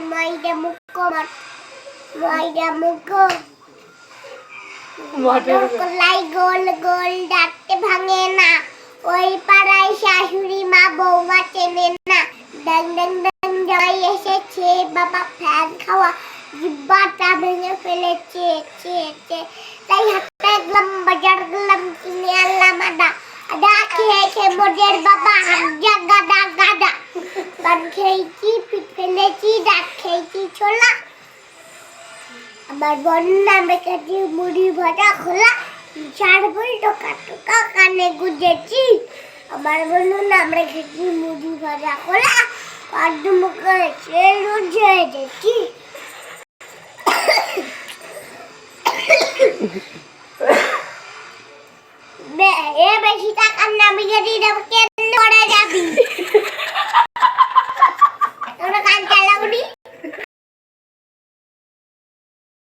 ময়দা মুখো লাই গোল গোল ডাকতে ভাঙে না ওই পাড়ায় শাশুড়ি মা বৌমা চেনে না ড্যাং ড্যাং ড্যাং জয় এসেছে বাবা ফ্যান খাওয়া জিব্বাটা ভেঙে ফেলেছে তাই হাতে গেলাম বাজার গেলাম কিনে আনলাম আদা খেয়েছে মোদের বাবা হামজা গাদা গান খেয়েছি পিঠ ফেলেছি ডাক খেয়েছি ছোলা আমার বোন নামে কাটি মুড়ি ভাজা খোলা চার বই টোকা কানে গুজেছি আমার বোন নামে কাটি মুড়ি ভাজা খোলা আর মুখে রুজে দেখি বেশি টাকার নামে যদি কেন করে যাবি তোরা কান চালাবো